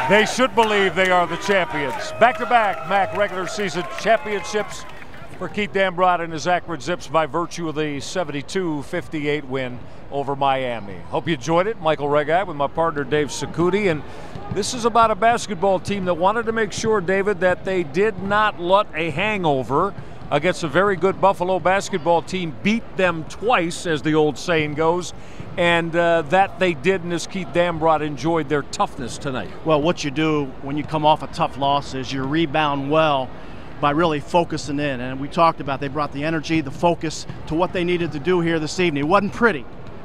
They should believe they are the champions. Back-to-back MAC regular season championships for Keith Dambrot and his Akron Zips by virtue of the 72-58 win over Miami. Hope you enjoyed it. Michael Reghi with my partner Dave Cecutti. And this is about a basketball team that wanted to make sure, David, that they did not let a hangover against a very good Buffalo basketball team beat them twice, as the old saying goes, and that they did, and as Keith Dambrot enjoyed their toughness tonight. Well, what you do when you come off a tough loss is you rebound well by really focusing in, and we talked about they brought the energy, the focus to what they needed to do here this evening. It wasn't pretty.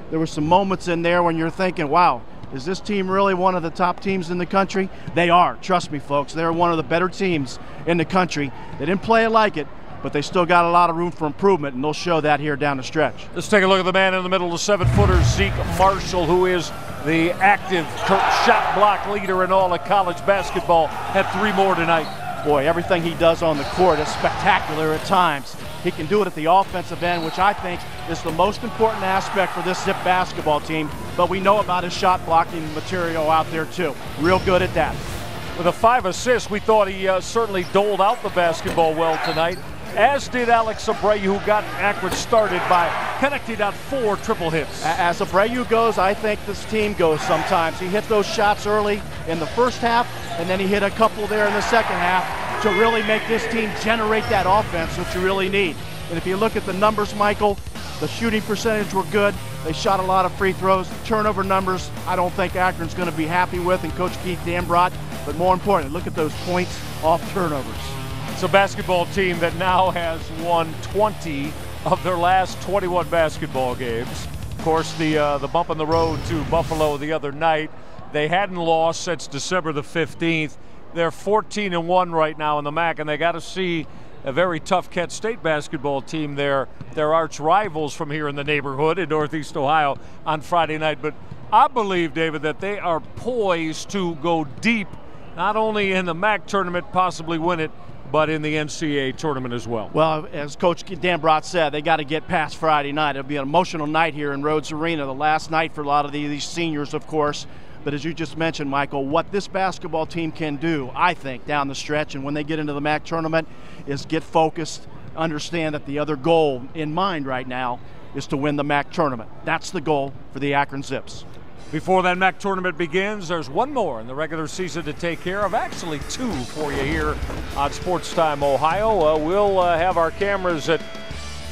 There were some moments in there when you're thinking, wow, is this team really one of the top teams in the country? They are. Trust me, folks. They're one of the better teams in the country. They didn't play it like it, but they still got a lot of room for improvement, and they'll show that here down the stretch. Let's take a look at the man in the middle, the 7-footer Zeke Marshall, who is the active shot block leader in all of college basketball. Had 3 more tonight. Boy, everything he does on the court is spectacular at times. He can do it at the offensive end, which I think is the most important aspect for this Zip basketball team, but we know about his shot blocking material out there too. Real good at that. With a 5 assists, we thought he certainly doled out the basketball well tonight, as did Alex Abreu, who got Akron started by connecting on 4 triple hits. As Abreu goes, I think this team goes sometimes. He hit those shots early in the first half, and then he hit a couple there in the second half to really make this team generate that offense, which you really need. And if you look at the numbers, Michael, the shooting percentage were good. They shot a lot of free throws. Turnover numbers, I don't think Akron's going to be happy with, and Coach Keith Dambrot. But more importantly, look at those points off turnovers. It's a basketball team that now has won 20 of their last 21 basketball games. Of course, the bump on the road to Buffalo the other night, they hadn't lost since December the 15th. They're 14-1 right now in the MAC, and they got to see a very tough Kent State basketball team, their arch rivals from here in the neighborhood in Northeast Ohio, on Friday night. But I believe, David, that they are poised to go deep, not only in the MAC tournament, possibly win it, but in the NCAA tournament as well. Well, as Coach Dambrot said, they got to get past Friday night. It'll be an emotional night here in Rhodes Arena, the last night for a lot of these seniors, of course. But as you just mentioned, Michael, what this basketball team can do, I think, down the stretch and when they get into the MAC tournament is get focused, understand that the other goal in mind right now is to win the MAC tournament. That's the goal for the Akron Zips. Before that MAC tournament begins, there's one more in the regular season to take care of. Actually 2 for you here on SportsTime Ohio. We'll have our cameras at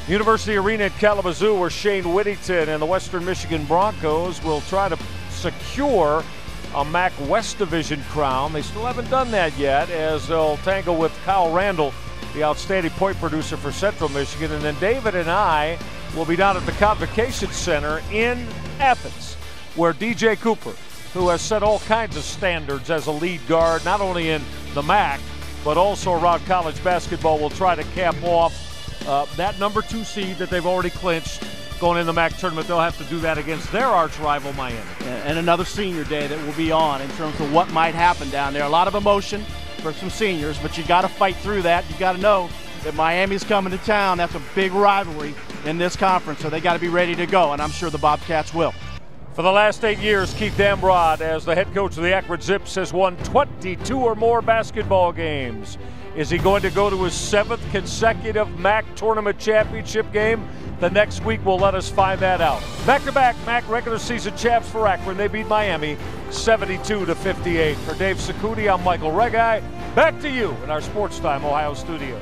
University Arena in Kalamazoo, where Shane Whittington and the Western Michigan Broncos will try to secure a MAC West Division crown. They still haven't done that yet, as they'll tangle with Kyle Randall, the outstanding point producer for Central Michigan. And then David and I will be down at the Convocation Center in Athens, where DJ Cooper, who has set all kinds of standards as a lead guard, not only in the MAC, but also around college basketball, will try to cap off that number 2 seed that they've already clinched going in the MAC tournament. They'll have to do that against their arch rival, Miami. And another senior day that will be on in terms of what might happen down there. A lot of emotion for some seniors, but you got to fight through that. You got to know that Miami's coming to town. That's a big rivalry in this conference, so they got to be ready to go, and I'm sure the Bobcats will. For the last 8 years, Keith Dambrot, as the head coach of the Akron Zips, has won 22 or more basketball games. Is he going to go to his 7th consecutive MAC tournament championship game? The next week will let us find that out. Back-to-back MAC regular season champs for Akron. They beat Miami 72-58. For Dave Cecutti, I'm Michael Reghi. Back to you in our SportsTime Ohio studio.